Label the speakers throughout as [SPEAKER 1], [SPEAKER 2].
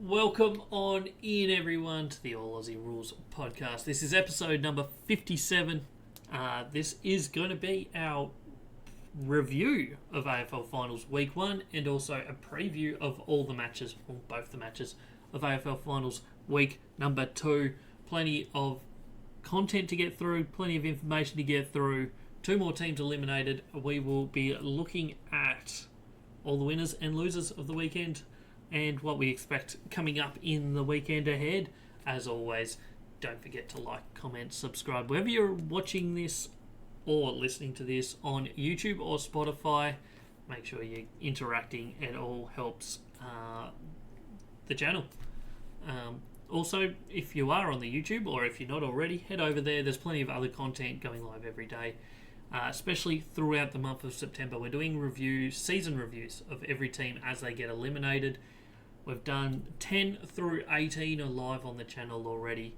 [SPEAKER 1] Welcome on in, everyone, to the All Aussie Rules podcast. This is episode number 57. This is going to be our review of AFL Finals Week 1 and also a preview of all the matches, or both the matches, of AFL Finals Week number 2. Plenty of content to get through, plenty of information to get through. 2 more teams eliminated. We will be looking at all the winners and losers of the weekend and what we expect coming up in the weekend ahead. As always, don't forget to like, comment, subscribe wherever you're watching this or listening to this on YouTube or Spotify. Make sure you're interacting. It all helps the channel. Also, if you are on the YouTube or if you're not already, head over there. There's plenty of other content going live every day. Especially throughout the month of September. We're doing season reviews of every team as they get eliminated. We've done 10 through 18 are live on the channel already.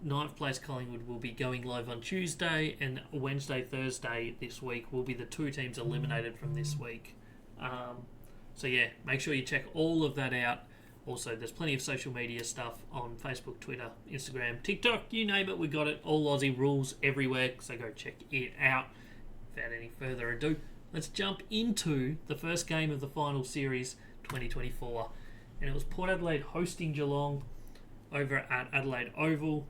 [SPEAKER 1] 9th place Collingwood will be going live on Tuesday, and Wednesday, Thursday this week will be the 2 teams eliminated from this week. So yeah, make sure you check all of that out. Also, there's plenty of social media stuff on Facebook, Twitter, Instagram, TikTok, you name it, we got it. All Aussie Rules everywhere, so go check it out. Without any further ado, let's jump into the first game of the final series 2024. And it was Port Adelaide hosting Geelong over at Adelaide Oval.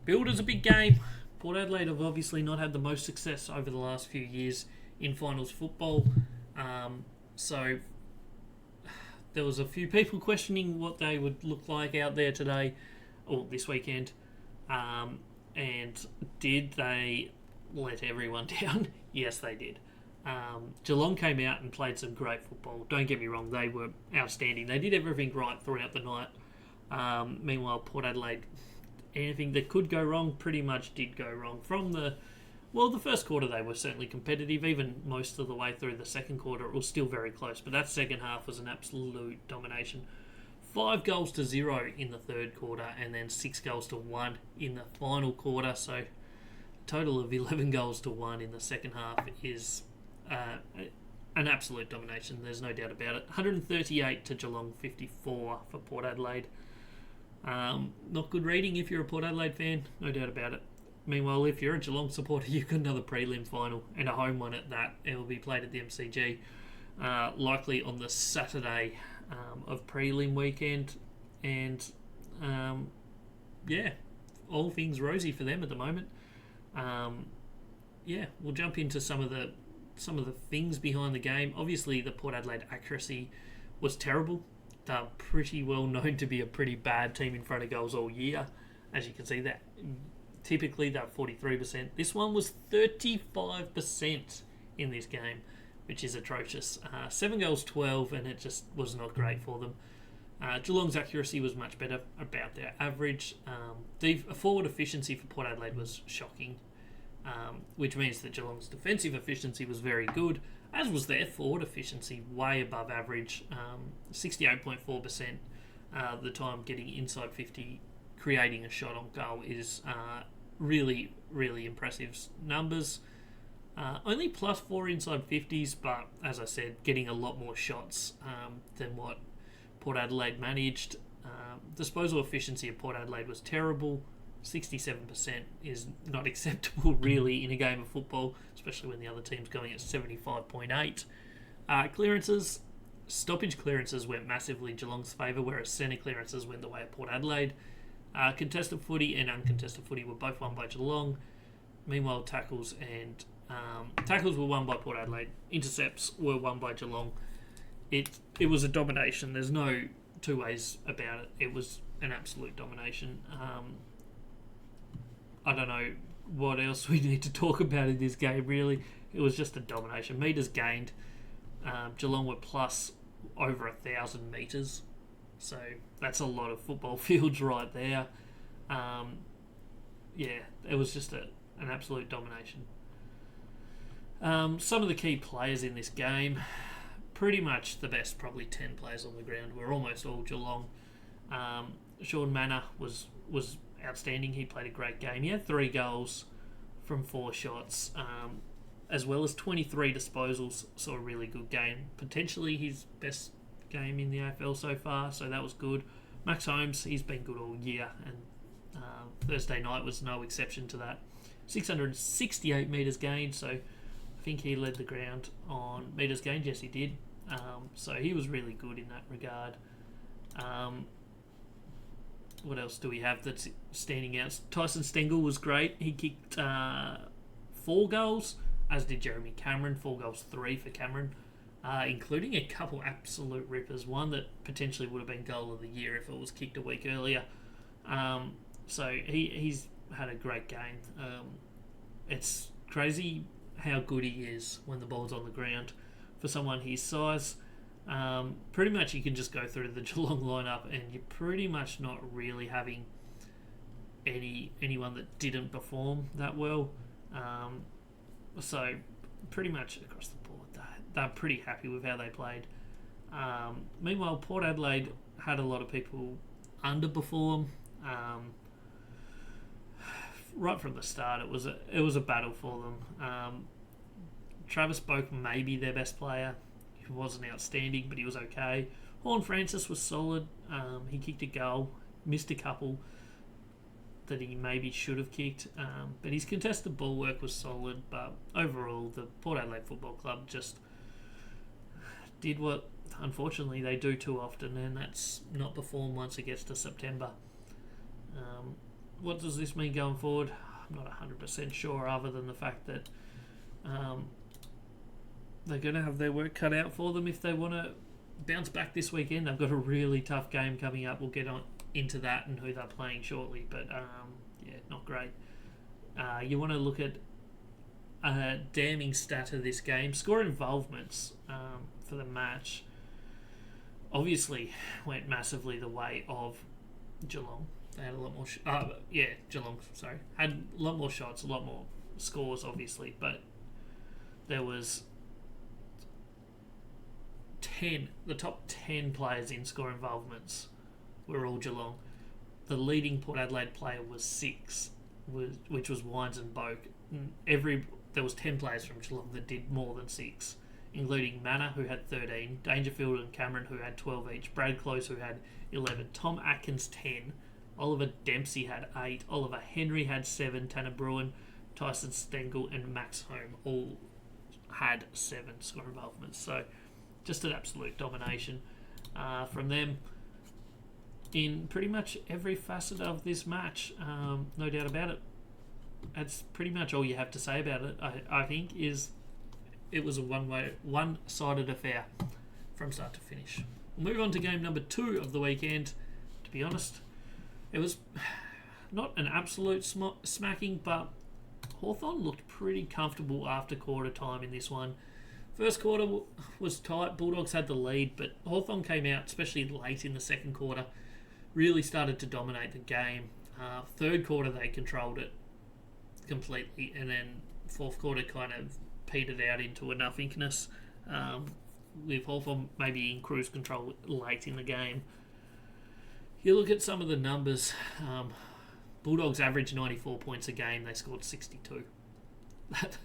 [SPEAKER 1] Billed as a big game. Port Adelaide have obviously not had the most success over the last few years in finals football. So there was a few people questioning what they would look like out there today or this weekend. And did they let everyone down? Yes, they did. Geelong came out and played some great football. Don't get me wrong, they were outstanding. They did everything right throughout the night. Meanwhile, Port Adelaide, anything that could go wrong pretty much did go wrong. From the first quarter they were certainly competitive. Even most of the way through the second quarter it was still very close. But that second half was an absolute domination. 5 goals to 0 in the third quarter and then 6 goals to 1 in the final quarter. So a total of 11 goals to 1 in the second half is an absolute domination. There's no doubt about it. 138 to Geelong 54 for Port Adelaide. Not good reading if you're a Port Adelaide fan, no doubt about it. Meanwhile, if you're a Geelong supporter, you've got another prelim final and a home one at that. It will be played at the MCG, likely on the Saturday of prelim weekend. And all things rosy for them at the moment. We'll jump into some of the things behind the game. Obviously, the Port Adelaide accuracy was terrible. They're pretty well known to be a pretty bad team in front of goals all year. As you can see, that typically they're 43%. This one was 35% in this game, which is atrocious. 7 goals, 12, and it just was not great for them. Geelong's accuracy was much better, about their average. The forward efficiency for Port Adelaide was shocking. Which means that Geelong's defensive efficiency was very good, as was their forward efficiency, way above average, 68.4%. The time getting inside 50, creating a shot on goal is really, really impressive numbers. Only +4 inside 50s, but as I said, getting a lot more shots than what Port Adelaide managed. Disposal efficiency of Port Adelaide was terrible. 67% is not acceptable really in a game of football, especially when the other team's going at 75.8. Stoppage clearances went massively Geelong's favour, whereas centre clearances went the way of Port Adelaide. Contested footy and uncontested footy were both won by Geelong. Meanwhile, tackles were won by Port Adelaide. Intercepts were won by Geelong. It was a domination. There's no two ways about it. It was an absolute domination. I don't know what else we need to talk about in this game, really. It was just a domination. Metres gained. Geelong were plus over 1,000 metres. So that's a lot of football fields right there. It was just an absolute domination. Some of the key players in this game, pretty much the best, probably 10 players on the ground, were almost all Geelong. Sean Manor was outstanding. He played a great game. He had 3 goals from 4 shots, as well as 23 disposals. So a really good game. Potentially his best game in the AFL so far, so that was good. Max Holmes, he's been good all year, and Thursday night was no exception to that. 668 metres gained, so I think he led the ground on metres gained. Yes, he did. So he was really good in that regard. What else do we have that's standing out? Tyson Stengel was great. He kicked 4 goals, as did Jeremy Cameron. 4 goals, 3 for Cameron, including a couple absolute rippers. One that potentially would have been goal of the year if it was kicked a week earlier. So he's had a great game. It's crazy how good he is when the ball's on the ground. For someone his size, pretty much you can just go through the Geelong lineup and you're pretty much not really having anyone that didn't perform that well. So pretty much across the board, they're pretty happy with how they played. Meanwhile, Port Adelaide had a lot of people underperform. Right from the start, it was a battle for them. Travis Boak may be their best player. He wasn't outstanding, but he was okay. Horn Francis was solid. He kicked a goal, missed a couple that he maybe should have kicked, but his contested ball work was solid. But overall, the Port Adelaide Football Club just did what, unfortunately, they do too often, and that's not perform once it gets to September. What does this mean going forward? I'm not 100% sure, other than the fact that they're going to have their work cut out for them if they want to bounce back this weekend. They've got a really tough game coming up. We'll get into that and who they're playing shortly, but not great. You want to look at a damning stat of this game. Score involvements for the match obviously went massively the way of Geelong. They had a lot more... Geelong, sorry. Had a lot more shots, a lot more scores, obviously, but there was 10... The top 10 players in score involvements were all Geelong. The leading Port Adelaide player was 6, which was Wines and Boak. There was 10 players from Geelong that did more than 6, including Manor, who had 13, Dangerfield and Cameron, who had 12 each, Brad Close, who had 11, Tom Atkins, 10, Oliver Dempsey had 8, Oliver Henry had 7, Tanner Bruin, Tyson Stengel and Max Home all had 7 score involvements. So just an absolute domination from them in pretty much every facet of this match. No doubt about it. That's pretty much all you have to say about it, I think, is it was a one-sided affair from start to finish. We'll move on to game number 2 of the weekend. To be honest, it was not an absolute smacking, but Hawthorn looked pretty comfortable after quarter time in this one. First quarter was tight. Bulldogs had the lead, but Hawthorn came out, especially late in the second quarter, really started to dominate the game. Third quarter, they controlled it completely, and then fourth quarter kind of petered out into a nothingness, with Hawthorn maybe in cruise control late in the game. You look at some of the numbers, Bulldogs averaged 94 points a game, they scored 62. That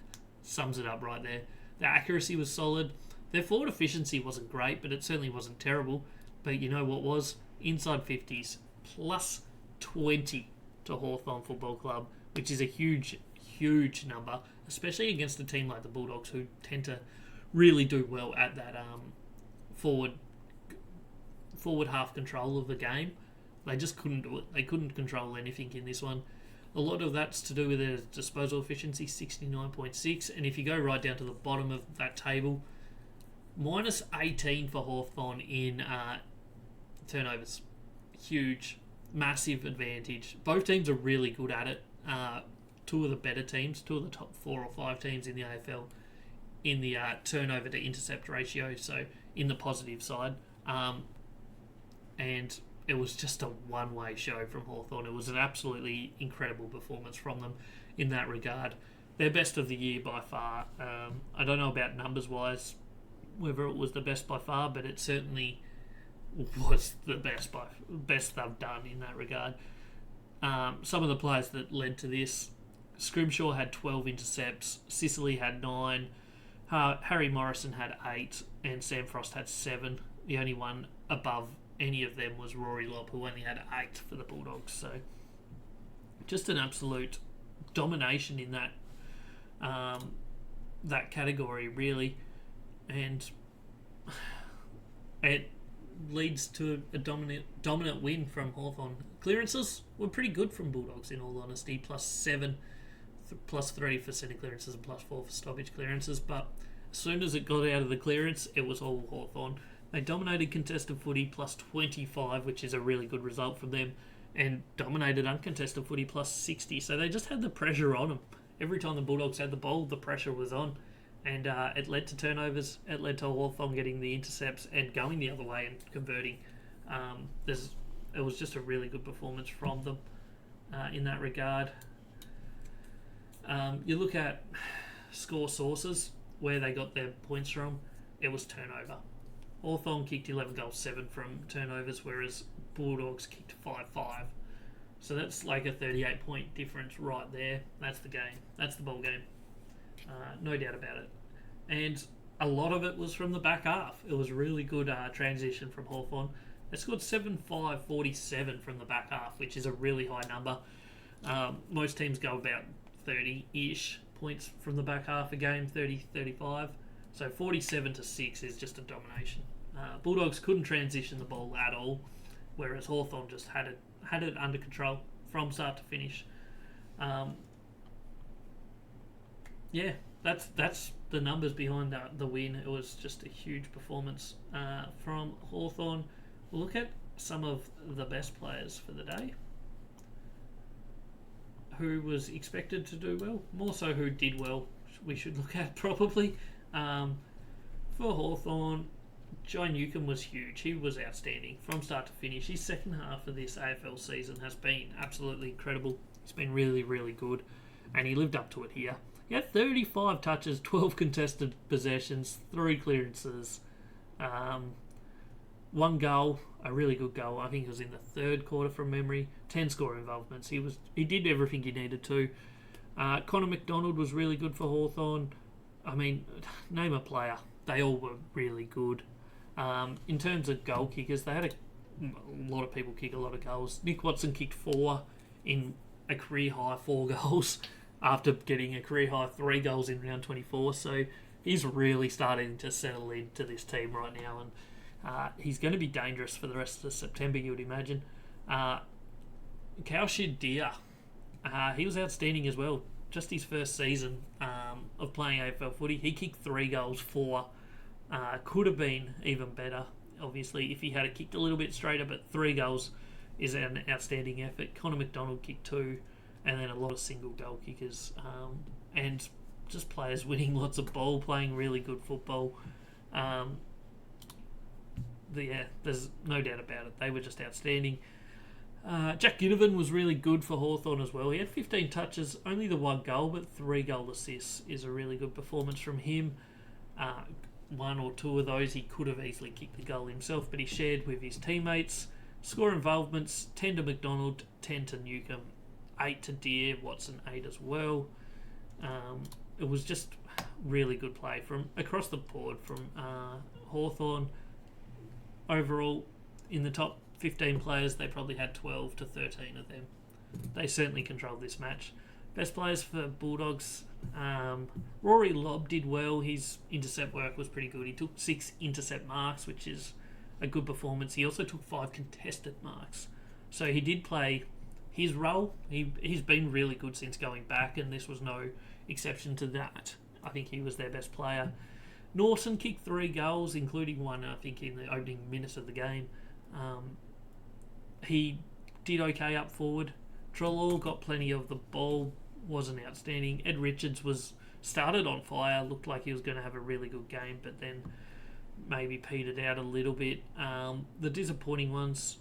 [SPEAKER 1] sums it up right there. Their accuracy was solid. Their forward efficiency wasn't great, but it certainly wasn't terrible. But you know what was? Inside 50s, plus 20 to Hawthorn Football Club, which is a huge, huge number, especially against a team like the Bulldogs, who tend to really do well at that forward half control of the game. They just couldn't do it. They couldn't control anything in this one. A lot of that's to do with their disposal efficiency, 69.6. And if you go right down to the bottom of that table, minus 18 for Hawthorn in turnovers. Huge, massive advantage. Both teams are really good at it. Two of the better teams, 2 of the top 4 or 5 teams in the AFL in the turnover to intercept ratio, so in the positive side. And it was just a one-way show from Hawthorn. It was an absolutely incredible performance from them in that regard. Their best of the year by far. I don't know about numbers-wise, whether it was the best by far, but it certainly was the best they've done in that regard. Some of the players that led to this: Scrimshaw had 12 intercepts, Sicily had 9, Harry Morrison had 8, and Sam Frost had 7. The only one above any of them was Rory Lobb, who only had 8 for the Bulldogs. So just an absolute domination in that category, really, and it leads to a dominant win from Hawthorn. Clearances were pretty good from Bulldogs, in all honesty, +7, +3 for centre clearances and +4 for stoppage clearances. But as soon as it got out of the clearance, it was all Hawthorn. They dominated contested footy +25, which is a really good result from them, and dominated uncontested footy +60. So they just had the pressure on them. Every time the Bulldogs had the ball, the pressure was on. And it led to turnovers. It led to Hawthorn getting the intercepts and going the other way and converting. It was just a really good performance from them in that regard. You look at score sources, where they got their points from, it was turnover. Hawthorn kicked 11 goals, 7 from turnovers, whereas Bulldogs kicked 5-5. So that's like a 38-point difference right there. That's the game. That's the ball game. No doubt about it. And a lot of it was from the back half. It was really good transition from Hawthorn. They scored 7-5-47 from the back half, which is a really high number. Most teams go about 30-ish points from the back half a game, 30-35. So 47-6 is just a domination. Bulldogs couldn't transition the ball at all, whereas Hawthorn just had it under control from start to finish. That's the numbers behind the win. It was just a huge performance from Hawthorn. We'll look at some of the best players for the day. Who was expected to do well? More so who did well, we should look at probably. For Hawthorn, Joe Newcombe was huge. He was outstanding from start to finish. His second half of this AFL season has been absolutely incredible. He's been really, really good, and he lived up to it here. He had 35 touches, 12 contested possessions, 3 clearances, 1 goal, a really good goal. I think it was in the third quarter from memory. 10 score involvements. He did everything he needed to. Connor McDonald was really good for Hawthorn. I mean, name a player. They all were really good. In terms of goal kickers, they had a lot of people kick a lot of goals. Nick Watson kicked 4 in a career high 4 goals after getting a career high 3 goals in round 24. So he's really starting to settle into this team right now, and he's going to be dangerous for the rest of September, you would imagine. Kaushid Deer, he was outstanding as well. Just his first season of playing AFL footy, he kicked 3 goals, 4. Could have been even better, obviously, if he had kicked a little bit straighter, but 3 goals is an outstanding effort. Connor McDonald kicked 2, and then a lot of single goal kickers, and just players winning lots of ball, playing really good football. There's no doubt about it. They were just outstanding. Jack Ginnivan was really good for Hawthorn as well. He had 15 touches, only the 1 goal, but 3 goal assists is a really good performance from him. 1 or 2 of those he could have easily kicked the goal himself, but he shared with his teammates. Score involvements, 10 to McDonald, 10 to Newcombe, 8 to Deer, Watson 8 as well. It was just really good play from across the board from Hawthorn. Overall, in the top 15 players, they probably had 12 to 13 of them. They certainly controlled this match. Best players for Bulldogs, Rory Lobb did well. His intercept work was pretty good. He took 6 intercept marks, which is a good performance. He also took 5 contested marks. So he did play his role. He's been really good since going back, and this was no exception to that. I think he was their best player. Norton kicked 3 goals, including 1, I think, in the opening minute of the game. He did okay up forward. Trelaw got plenty of the ball, wasn't outstanding. Ed Richards started on fire, looked like he was going to have a really good game, but then maybe petered out a little bit. The disappointing ones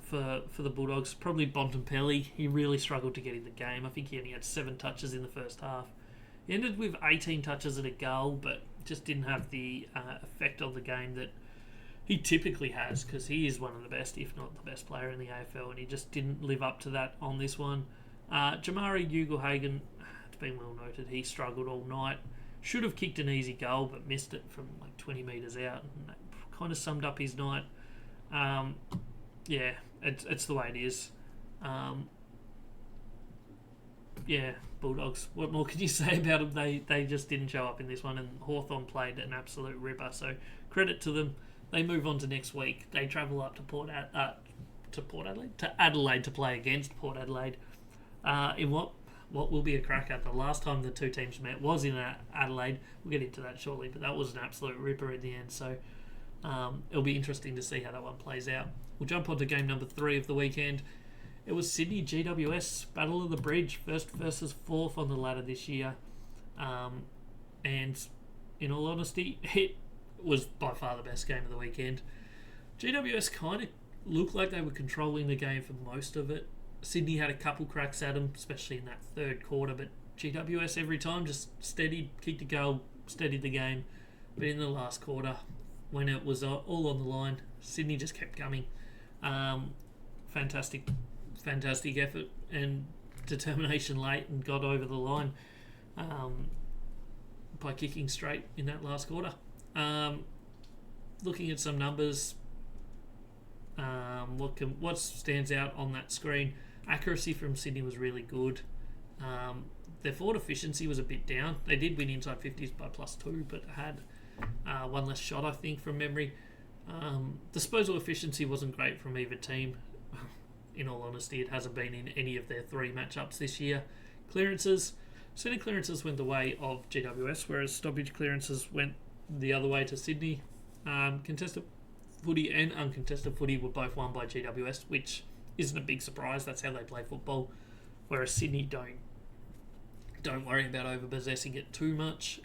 [SPEAKER 1] for the Bulldogs, probably Bontempelli. He really struggled to get in the game. I think he only had 7 touches in the first half. He ended with 18 touches and a goal, but just didn't have the effect of the game that he typically has, because he is one of the best, if not the best player in the AFL, and he just didn't live up to that on this one. Jamari Ugle-Hagan, it's been well noted, he struggled all night. Should have kicked an easy goal, but missed it from like 20 metres out. And that kind of summed up his night. Yeah, it's the way it is. Yeah, Bulldogs. What more can you say about them? They just didn't show up in this one, and Hawthorn played an absolute ripper. So credit to them. They move on to next week. They travel up to Adelaide to play against Port Adelaide. In what will be a cracker. The last time the two teams met was in Adelaide. We'll get into that shortly, but that was an absolute ripper in the end. So it'll be interesting to see how that one plays out. We'll jump on to game number 3 of the weekend. It was Sydney GWS, Battle of the Bridge, first versus fourth on the ladder this year. And in all honesty, it was by far the best game of the weekend. GWS kind of looked like they were controlling the game for most of it. Sydney had a couple cracks at them, especially in that third quarter, but GWS every time just steadied, kicked a goal, steadied the game. But in the last quarter, when it was all on the line, Sydney just kept coming. Fantastic effort and determination late, and got over the line by kicking straight in that last quarter. Looking at some numbers, what stands out on that screen? Accuracy from Sydney was really good. Their forward efficiency was a bit down. They did win inside 50s by +2, but had one less shot, I think, from memory. Disposal efficiency wasn't great from either team. In all honesty, it hasn't been in any of their 3 matchups this year. Centre clearances went the way of GWS, whereas stoppage clearances went the other way to Sydney. Contested footy and uncontested footy were both won by GWS, which isn't a big surprise. That's how they play football. Whereas Sydney don't worry about overpossessing it too much.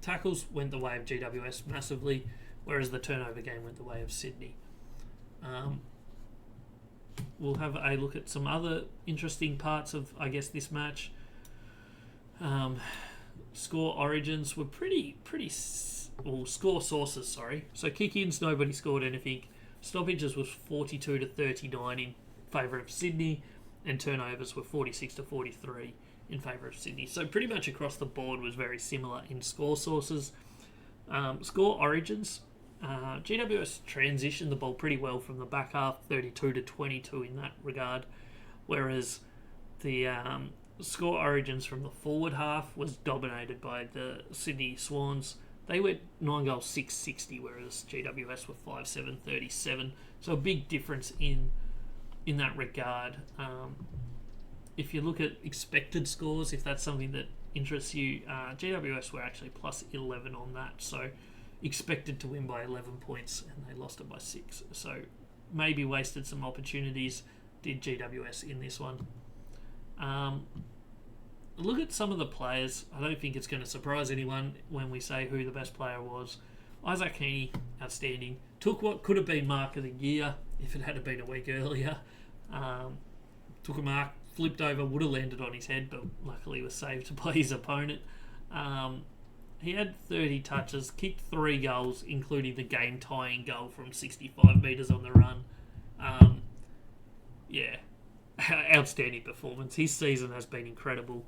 [SPEAKER 1] Tackles went the way of GWS massively, whereas the turnover game went the way of Sydney. We'll have a look at some other interesting parts of, I guess, this match. Score origins were score sources, sorry. So kick-ins, nobody scored anything. Stoppages was 42 to 39 in favour of Sydney, and turnovers were 46 to 43 in favour of Sydney. So pretty much across the board was very similar in score sources. Score origins, GWS transitioned the ball pretty well from the back half, 32 to 22 in that regard, whereas the score origins from the forward half was dominated by the Sydney Swans. They went 9 goals, 660, whereas GWS were 5-7, 37. So a big difference in that regard. If you look at expected scores, if that's something that interests you, GWS were actually +11 on that. So expected to win by 11 points, and they lost it by 6. So maybe wasted some opportunities, did GWS in this one. Look at some of the players. I don't think it's going to surprise anyone when we say who the best player was. Isaac Heaney, outstanding. Took what could have been mark of the year if it had been a week earlier. Took a mark, flipped over, would have landed on his head, but luckily was saved by his opponent. He had 30 touches, kicked 3 goals, including the game-tying goal from 65 metres on the run. Outstanding performance. His season has been incredible,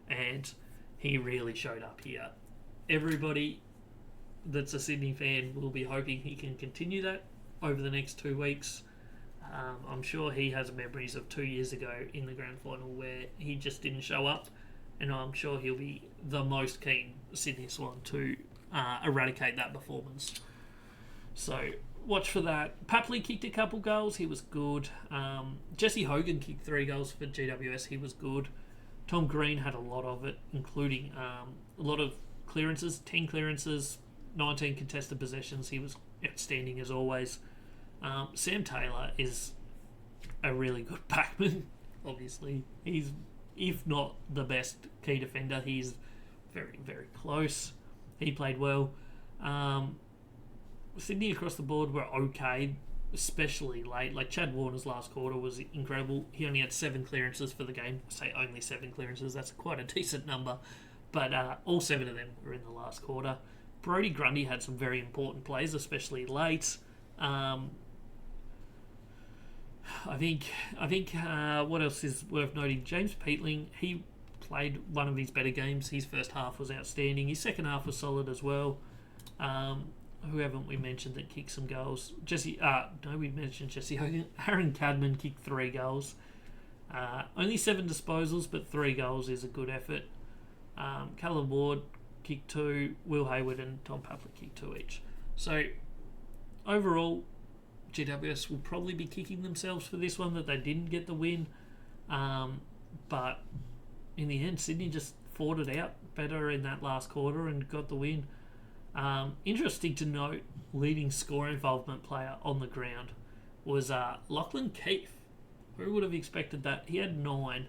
[SPEAKER 1] and he really showed up here. Everybody that's a Sydney fan will be hoping he can continue that over the next 2 weeks. I'm sure he has memories of 2 years ago in the grand final where he just didn't show up, and I'm sure he'll be the most keen Sydney Swan to eradicate that performance. So watch for that. Papley kicked a couple goals. He was good. Jesse Hogan kicked 3 goals for GWS. He was good. Tom Green had a lot of it, including a lot of clearances, 10 clearances, 19 contested possessions. He was outstanding as always. Sam Taylor is a really good backman, obviously. He's, if not the best key defender, he's very, very close. He played well. Sydney across the board were okay, especially late. Like Chad Warner's last quarter was incredible. He only had 7 clearances for the game. I say only 7 clearances. That's quite a decent number. But all 7 of them were in the last quarter. Brodie Grundy had some very important plays, especially late. I think what else is worth noting? James Peatling, he played one of his better games. His first half was outstanding. His second half was solid as well. who haven't we mentioned that kicked some goals? We mentioned Jesse Hogan. Aaron Cadman kicked 3 goals. Only 7 disposals, but 3 goals is a good effort. Callum Ward kicked 2. Will Hayward and Tom Papler kicked 2 each. So, overall, GWS will probably be kicking themselves for this one that they didn't get the win. But in the end, Sydney just fought it out better in that last quarter and got the win. Interesting to note, leading score involvement player on the ground was Lachlan Keefe. Who would have expected that? He had 9.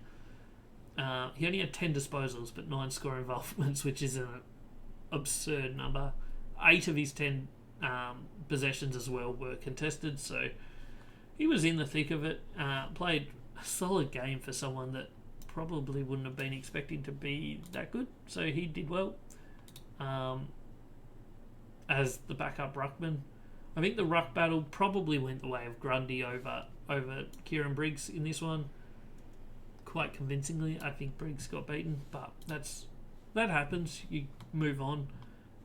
[SPEAKER 1] He only had 10 disposals, but 9 score involvements, which is an absurd number. 8 of his 10 possessions as well were contested, so he was in the thick of it. Played a solid game for someone that probably wouldn't have been expecting to be that good, so he did well. As the backup ruckman, I think the ruck battle probably went the way of Grundy over Kieran Briggs in this one. Quite convincingly, I think Briggs got beaten, but that happens. You move on.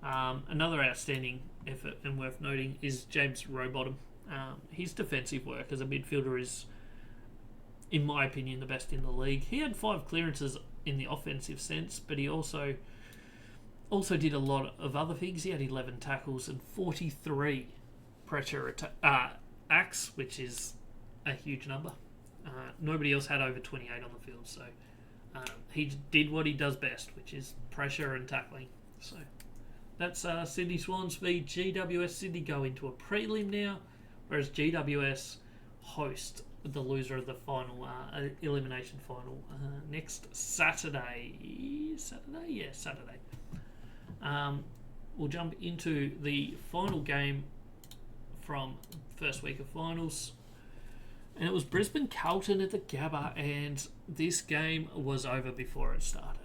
[SPEAKER 1] Another outstanding effort and worth noting is James Rowbottom. His defensive work as a midfielder is, in my opinion, the best in the league. He had 5 clearances in the offensive sense, but he also did a lot of other things. He had 11 tackles and 43 pressure acts, which is a huge number. Nobody else had over 28 on the field, so he did what he does best, which is pressure and tackling. So that's Sydney Swans v GWS. Sydney go into a prelim now, whereas GWS host the loser of the final elimination final next Saturday. Saturday. We'll jump into the final game from first week of finals. And it was Brisbane-Carlton at the Gabba, and this game was over before it started.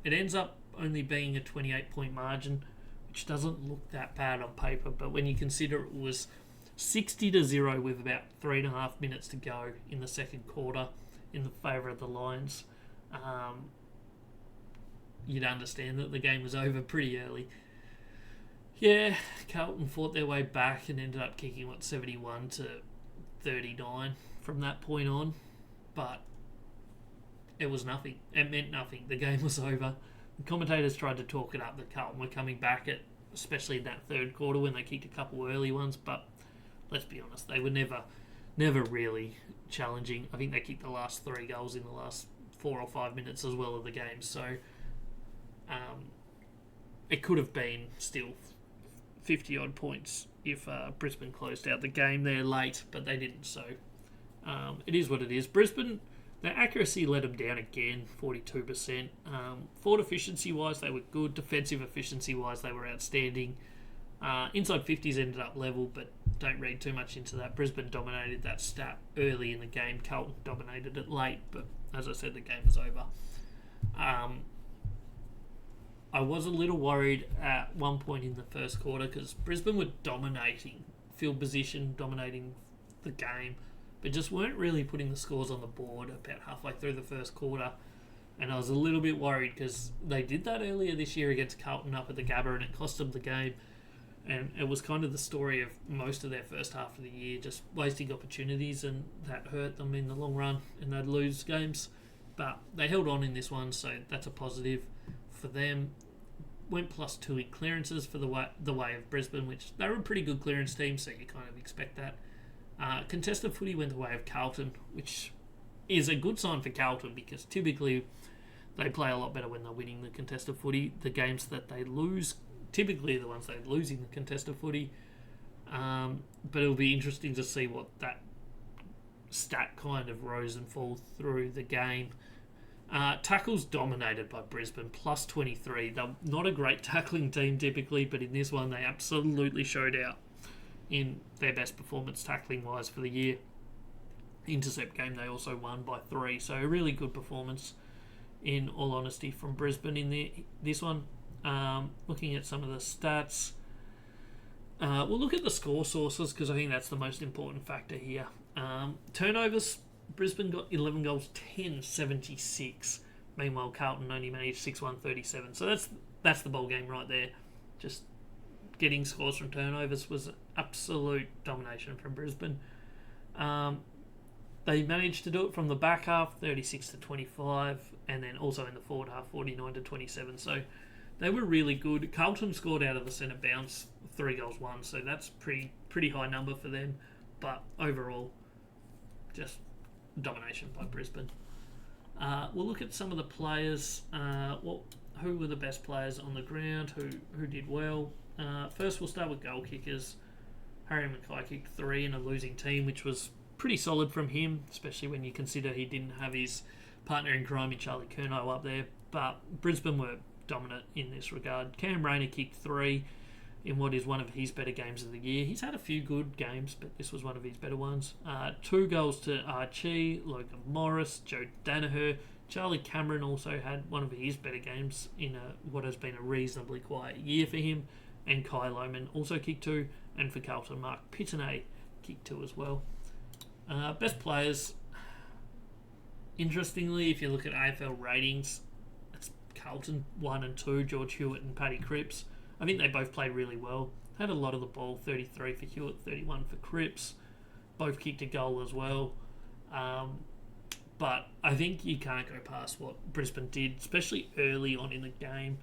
[SPEAKER 1] It ends up only being a 28-point margin, which doesn't look that bad on paper, but when you consider it was 60-0 with about 3.5 minutes to go in the second quarter in the favour of the Lions, you'd understand that the game was over pretty early. Yeah, Carlton fought their way back and ended up kicking, 71 to 39 from that point on, but it was nothing. It meant nothing. The game was over. The commentators tried to talk it up that Carlton were coming back, especially in that third quarter when they kicked a couple early ones, but let's be honest, they were never really challenging. I think they kicked the last 3 goals in the last 4 or 5 minutes as well of the game, so it could have been still 50-odd points if Brisbane closed out the game there late, but they didn't, so it is what it is. Brisbane, their accuracy let them down again, 42%. Forward efficiency-wise, they were good. Defensive efficiency-wise, they were outstanding. Inside 50s ended up level, but don't read too much into that. Brisbane dominated that stat early in the game. Carlton dominated it late, but as I said, the game was over. I was a little worried at one point in the first quarter because Brisbane were dominating field position, dominating the game, but just weren't really putting the scores on the board about halfway through the first quarter. And I was a little bit worried because they did that earlier this year against Carlton up at the Gabba, and it cost them the game. And it was kind of the story of most of their first half of the year, just wasting opportunities, and that hurt them in the long run, and they'd lose games. But they held on in this one, so that's a positive for them. Went +2 in clearances for the way of Brisbane, which they were a pretty good clearance team, so you kind of expect that. Contested footy went the way of Carlton, which is a good sign for Carlton because typically they play a lot better when they're winning the contested footy. The games that they lose, typically the ones they lose in the contested footy. But it'll be interesting to see what that stat kind of rose and fall through the game. Tackles dominated by Brisbane, +23. They're not a great tackling team typically, but in this one they absolutely showed out in their best performance tackling-wise for the year. Intercept game they also won by 3, so a really good performance in all honesty from Brisbane in this one. Looking at some of the stats, we'll look at the score sources because I think that's the most important factor here. Turnovers, Brisbane got 11 goals, 10-76. Meanwhile, Carlton only managed 6-1-37. So that's the ball game right there. Just getting scores from turnovers was absolute domination from Brisbane. They managed to do it from the back half, 36-25, and then also in the forward half, 49-27. So they were really good. Carlton scored out of the centre bounce, 3 goals won, so that's pretty high number for them. But overall, just domination by Brisbane. We'll look at some of the players. Who were the best players on the ground? Who did well? First, we'll start with goal kickers. Harry Mackay kicked 3 in a losing team, which was pretty solid from him, especially when you consider he didn't have his partner in crime in Charlie Curnow up there. But Brisbane were dominant in this regard. Cam Rayner kicked 3 in what is one of his better games of the year. He's had a few good games, but this was one of his better ones. 2 goals to Archie, Logan Morris, Joe Danaher. Charlie Cameron also had one of his better games in what has been a reasonably quiet year for him. And Kai Lohman also kicked 2. And for Carlton, Mark Pittenay kicked 2 as well. Best players. Interestingly, if you look at AFL ratings, it's Carlton 1 and 2, George Hewitt and Paddy Cripps. I think they both played really well. Had a lot of the ball, 33 for Hewitt, 31 for Cripps. Both kicked a goal as well. But I think you can't go past what Brisbane did, especially early on in the game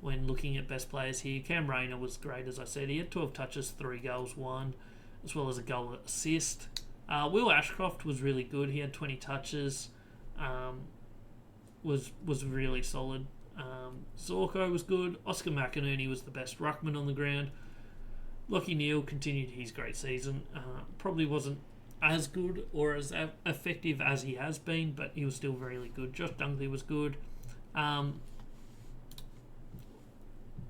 [SPEAKER 1] when looking at best players here. Cam Rayner was great, as I said. He had 12 touches, 3 goals, 1, as well as a goal assist. Will Ashcroft was really good. He had 20 touches. Was really solid. Zorko was good. Oscar McInerney was the best ruckman on the ground. Lachie Neale continued his great season. Probably wasn't as good or as effective as he has been, but he was still really good. Josh Dunkley was good.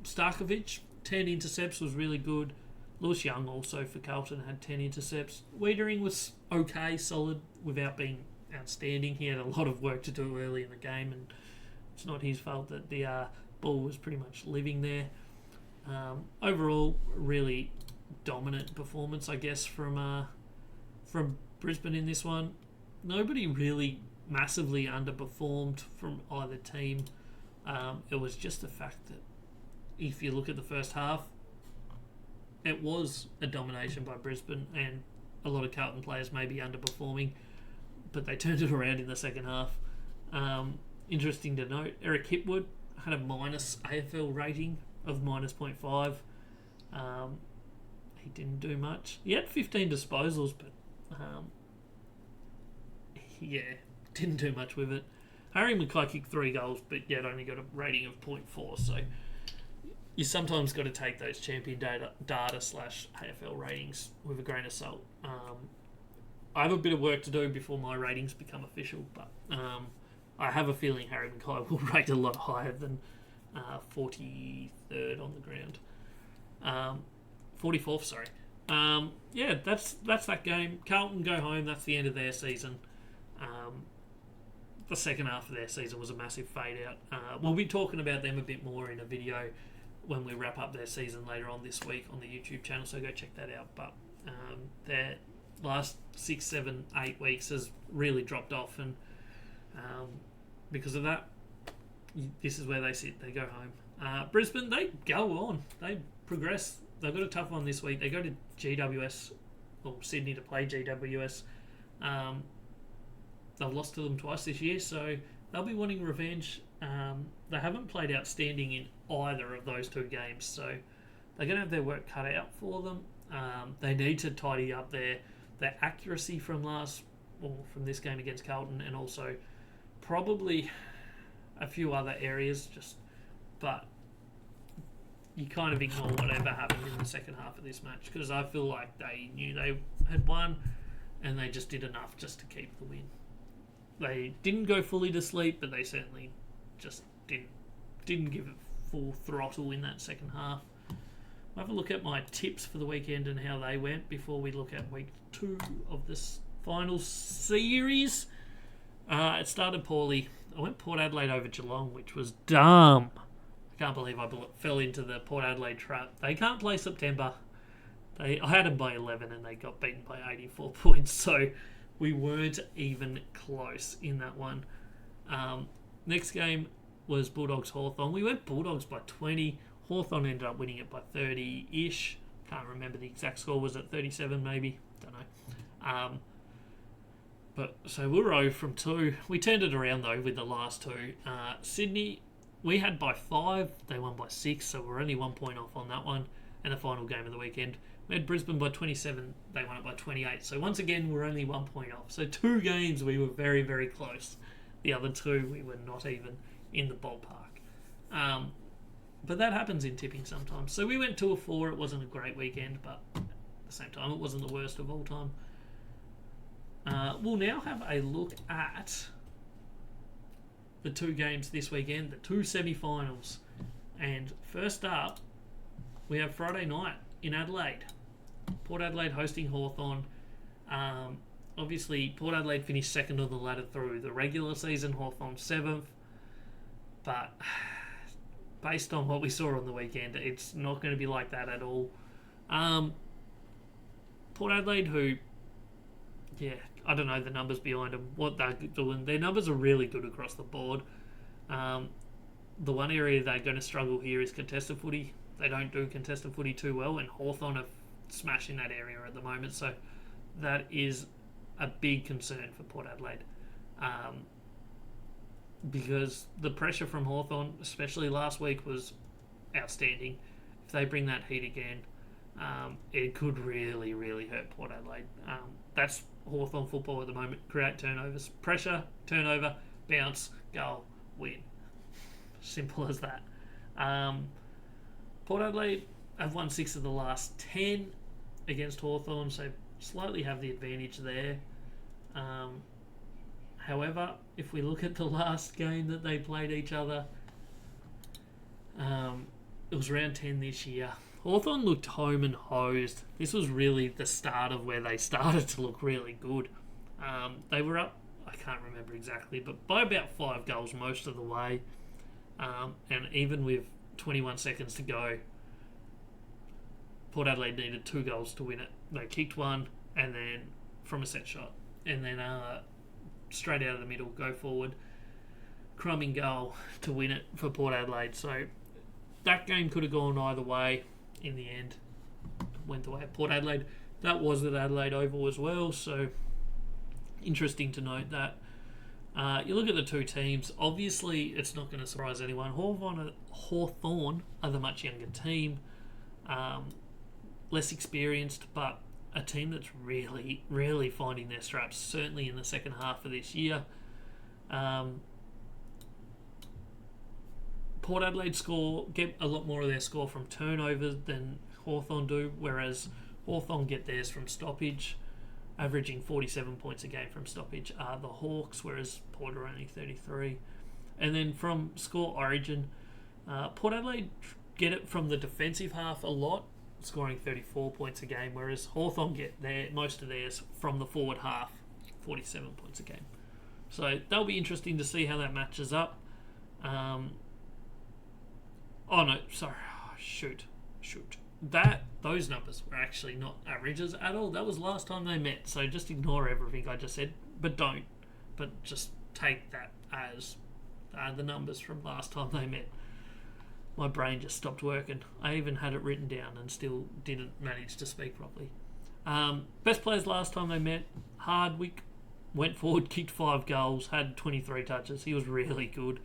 [SPEAKER 1] Starkovich, 10 intercepts, was really good. Lewis Young also for Carlton had 10 intercepts. Wiedering was okay, solid, without being outstanding. He had a lot of work to do early in the game, and it's not his fault that the ball was pretty much living there. Overall, really dominant performance, I guess, from Brisbane in this one. Nobody really massively underperformed from either team. It was just the fact that if you look at the first half, it was a domination by Brisbane, and a lot of Carlton players may be underperforming, but they turned it around in the second half. Interesting to note, Eric Hipwood had a minus AFL rating of -0.5. He didn't do much. He had 15 disposals, but didn't do much with it. Harry Mackay kicked 3 goals, but yet only got a rating of 0.4, so you sometimes got to take those champion data /AFL ratings with a grain of salt. I have a bit of work to do before my ratings become official, but I have a feeling Harry Mackay will rate a lot higher than 43rd on the ground. 44th, sorry. That's that game. Carlton go home. That's the end of their season. The second half of their season was a massive fade out. We'll be talking about them a bit more in a video when we wrap up their season later on this week on the YouTube channel, so go check that out. But their last 6, 7, 8 weeks has really dropped off, and because of that, this is where they sit. They go home. Brisbane, they go on. They progress. They've got a tough one this week. They go to GWS, or Sydney, to play GWS. They've lost to them twice this year, so they'll be wanting revenge. They haven't played outstanding in either of those 2 games, so they're going to have their work cut out for them. They need to tidy up their accuracy from this game against Carlton, and also probably a few other areas. But you kind of ignore whatever happened in the second half of this match, because I feel like they knew they had won, and they just did enough just to keep the win. They didn't go fully to sleep, but they certainly just didn't give it full throttle in that second half. I'll have a look at my tips for the weekend and how they went before we look at week 2 of this final series. It started poorly. I went Port Adelaide over Geelong, which was dumb. I can't believe I fell into the Port Adelaide trap. They can't play September. I had them by 11 and they got beaten by 84 points, so we weren't even close in that one. Next game was Bulldogs Hawthorn. We went Bulldogs by 20. Hawthorn ended up winning it by 30-ish. Can't remember the exact score. Was it 37 maybe? Don't know. But so we were 0 from 2. We turned it around though with the last two. Sydney, we had by 5. They won by 6, so we're only 1 point off on that one. And the final game of the weekend, we had Brisbane by 27. They won it by 28. So once again, we're only 1 point off. So 2 games we were very, very close. The other 2 we were not even in the ballpark. But that happens in tipping sometimes. So we went 2 or 4. It wasn't a great weekend, but at the same time, it wasn't the worst of all time. We'll now have a look at the 2 games this weekend, the 2 semi-finals. And first up, we have Friday night in Adelaide. Port Adelaide hosting Hawthorn. Obviously, Port Adelaide finished second on the ladder through the regular season, Hawthorn 7th. But based on what we saw on the weekend, it's not going to be like that at all. Port Adelaide, who, I don't know the numbers behind them, what they're doing. Their numbers are really good across the board. The one area they're going to struggle here is contested footy. They don't do contested footy too well, and Hawthorn are smashing that area at the moment. So that is a big concern for Port Adelaide. Because the pressure from Hawthorn, especially last week, was outstanding. If they bring that heat again, it could really, really hurt Port Adelaide. That's Hawthorn football at the moment. Create turnovers. Pressure, turnover, bounce, goal, win. Simple as that. Port Adelaide have won 6 of the last 10 against Hawthorn, so slightly have the advantage there. However, if we look at the last game that they played each other, it was round 10 this year. Hawthorn looked home and hosed. This was really the start of where they started to look really good. They were up, I can't remember exactly, but by about 5 goals most of the way. And even with 21 seconds to go, Port Adelaide needed 2 goals to win it. They kicked one, and then from a set shot, and then straight out of the middle, go forward, crumbing goal to win it for Port Adelaide. So that game could have gone either way. In the end, went the way of Port Adelaide. That was at Adelaide Oval as well, so interesting to note that. You look at the 2 teams, obviously it's not going to surprise anyone. Hawthorn are the much younger team, less experienced, but a team that's really, really finding their straps, certainly in the second half of this year. Port Adelaide get a lot more of their score from turnovers than Hawthorn do, whereas Hawthorn get theirs from stoppage, averaging 47 points a game from stoppage are the Hawks, whereas Port are only 33. And then from score origin, Port Adelaide get it from the defensive half a lot, scoring 34 points a game, whereas Hawthorn get most of theirs from the forward half, 47 points a game. So that'll be interesting to see how that matches up. Shoot. Those numbers were actually not averages at all. That was last time they met, so just ignore everything I just said, but just take that as the numbers from last time they met. My brain just stopped working. I even had it written down and still didn't manage to speak properly. Best players last time they met, Hardwick went forward, kicked 5 goals, had 23 touches. He was really good.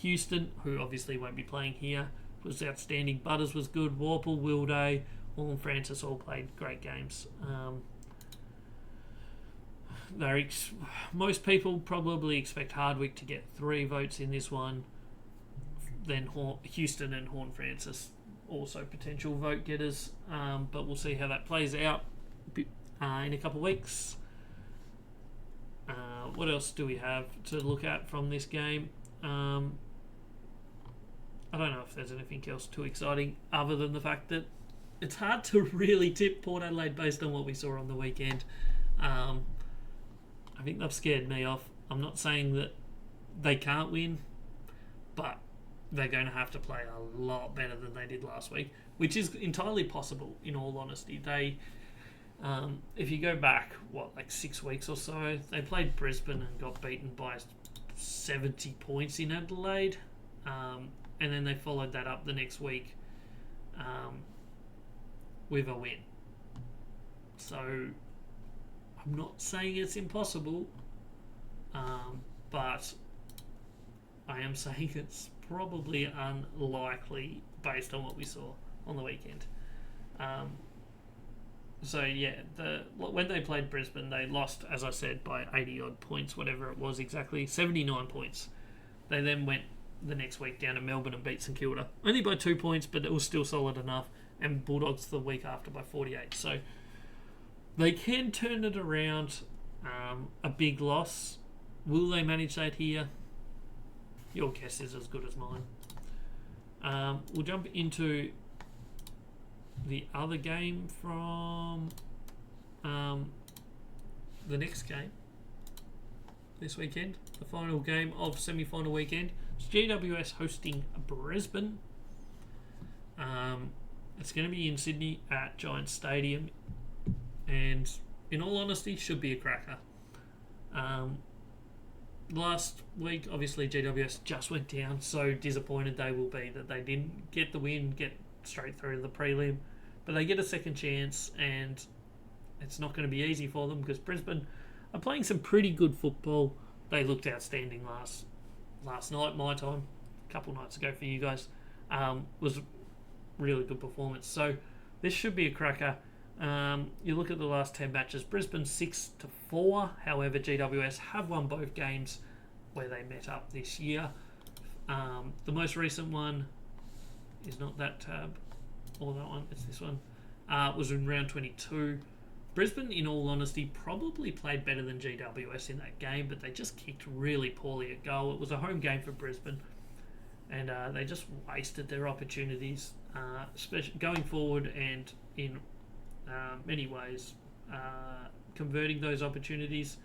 [SPEAKER 1] Houston, who obviously won't be playing here, was outstanding. Butters was good. Warple, Wilday, Horne-Francis all played great games. Most people probably expect Hardwick to get 3 votes in this one. Then Houston and Horne-Francis also potential vote getters. But we'll see how that plays out in a couple of weeks. What else do we have to look at from this game? I don't know if there's anything else too exciting other than the fact that it's hard to really tip Port Adelaide based on what we saw on the weekend. I think they've scared me off. I'm not saying that they can't win, but they're going to have to play a lot better than they did last week, which is entirely possible, in all honesty. If you go back, 6 weeks or so, they played Brisbane and got beaten by 70 points in Adelaide. and then they followed that up the next week with a win. So I'm not saying it's impossible, but I am saying it's probably unlikely based on what we saw on the weekend. When they played Brisbane, they lost, as I said, by 80 odd points, whatever it was exactly, 79 points. They then went the next week down to Melbourne and beat St Kilda, only by 2 points, but it was still solid enough. And Bulldogs the week after by 48. So they can turn it around. A big loss. Will they manage that here? Your guess is as good as mine. We'll jump into the other game from the next game this weekend. The final game of semi-final weekend. It's GWS hosting Brisbane. It's going to be in Sydney at Giants Stadium, and in all honesty, should be a cracker. Last week, obviously, GWS just went down, so disappointed they will be that they didn't get the win, get straight through to the prelim, but they get a second chance, and it's not going to be easy for them because Brisbane are playing some pretty good football. They looked outstanding last night, my time, a couple nights ago for you guys. Was really good performance. So this should be a cracker. You look at the last 10 matches, Brisbane 6-4. However, GWS have won both games where they met up this year. The most recent one is not that tab or that one, it's this one. Was in round 22. Brisbane, in all honesty, probably played better than GWS in that game, but they just kicked really poorly at goal. It was a home game for Brisbane, and they just wasted their opportunities, especially going forward and in many ways converting those opportunities.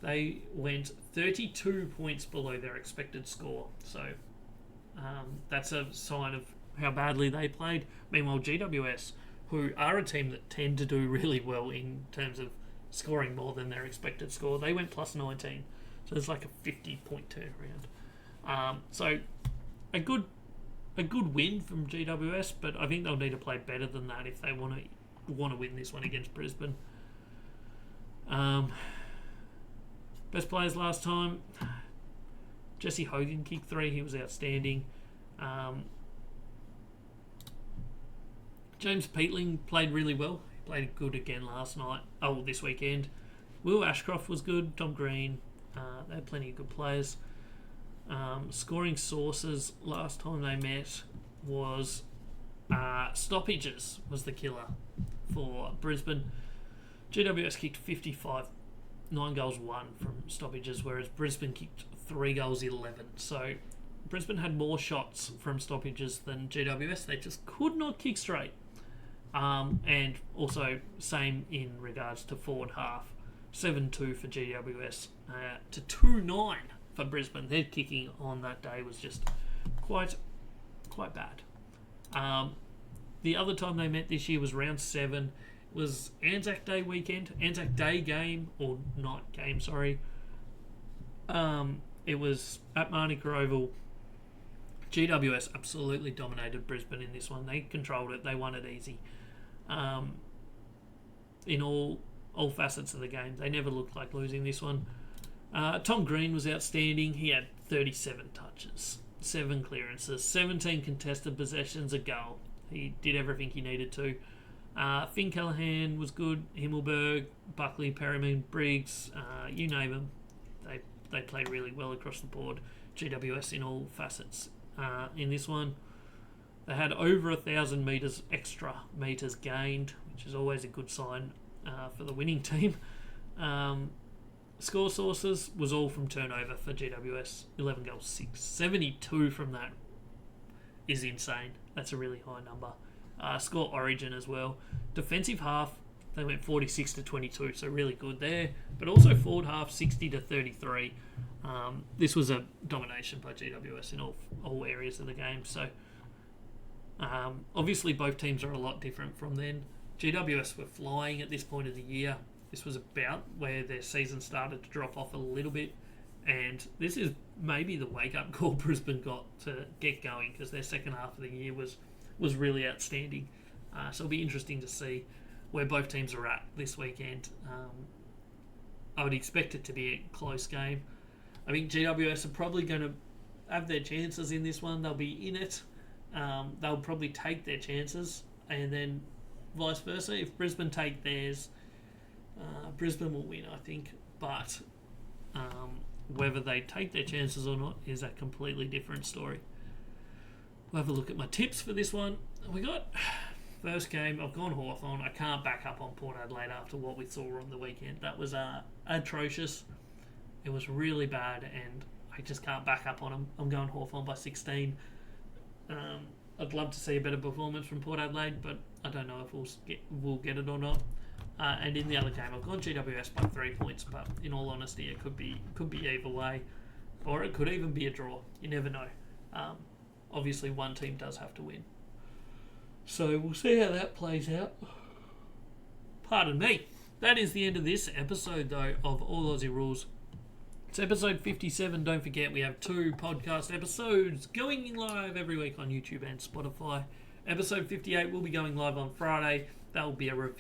[SPEAKER 1] They went 32 points below their expected score, so that's a sign of how badly they played. Meanwhile, GWS, who are a team that tend to do really well in terms of scoring more than their expected score, they went plus 19, so it's like a 50-point turnaround. So a good win from GWS, but I think they'll need to play better than that if they want to win this one against Brisbane. Best players last time, Jesse Hogan kicked 3. He was outstanding. James Peatling played really well. He played good again this weekend. Will Ashcroft was good. Tom Green. They had plenty of good players. Scoring sources last time they met was stoppages was the killer for Brisbane. GWS kicked 55, 9 goals 1 from stoppages, whereas Brisbane kicked 3 goals 11. So Brisbane had more shots from stoppages than GWS. They just could not kick straight. And also same in regards to forward half. 7-2 for GWS to 2-9 for Brisbane. Their kicking on that day was just quite bad. The other time they met this year was round 7. It was Anzac Day weekend. Anzac Day game, or night game, sorry. It was at Manuka Oval. GWS absolutely dominated Brisbane in this one. They controlled it. They won it easy. In all facets of the game. They never looked like losing this one. Tom Green was outstanding. He had 37 touches, 7 clearances, 17 contested possessions, a goal. He did everything he needed to. Finn Callaghan was good. Himmelberg, Buckley, Perriman, Briggs, you name them. They played really well across the board. GWS in all facets. In this one, they had over 1,000 extra metres gained, which is always a good sign for the winning team. Score sources was all from turnover for GWS. 11 goals, 6. 72 from that is insane. That's a really high number. Score origin as well. Defensive half, they went 46-22, so really good there. But also forward half, 60-33. This was a domination by GWS in all areas of the game. So obviously both teams are a lot different from then. GWS were flying at this point of the year. This was about where their season started to drop off a little bit, And this is maybe the wake-up call Brisbane got to get going, because their second half of the year was really outstanding. So it'll be interesting to see where both teams are at this weekend. I would expect it to be a close game. I think GWS are probably going to have their chances in this one. They'll be in it. They'll probably take their chances, and then vice versa. If Brisbane take theirs, Brisbane will win, I think. But whether they take their chances or not is a completely different story. We'll have a look at my tips for this one. We got first game. I've gone Hawthorn. I can't back up on Port Adelaide after what we saw on the weekend. That was atrocious. It was really bad, and I just can't back up on them. I'm going Hawthorn by 16. I'd love to see a better performance from Port Adelaide, but I don't know if we'll get it or not. And in the other game, I've gone GWS by 3 points, but in all honesty, it could be either way, or it could even be a draw. You never know. Obviously, one team does have to win. So we'll see how that plays out. Pardon me. That is the end of this episode, though, of All Aussie Rules. It's episode 57. Don't forget, we have 2 podcast episodes going live every week on YouTube and Spotify. Episode 58 will be going live on Friday. That will be a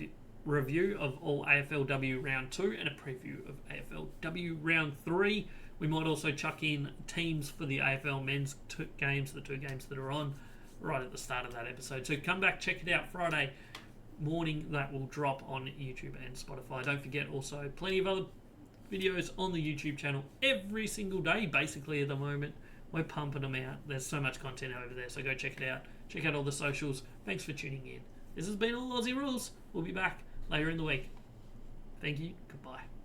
[SPEAKER 1] review of all AFLW Round 2 and a preview of AFLW Round 3. We might also chuck in teams for the AFL men's games, the 2 games that are on right at the start of that episode. So come back, check it out Friday morning. That will drop on YouTube and Spotify. Don't forget also plenty of other videos on the YouTube channel every single day, basically, at the moment. We're pumping them out. There's so much content over there, so go check it out. Check out all the socials. Thanks for tuning in. This has been All Aussie Rules. We'll be back later in the week. Thank you. Goodbye.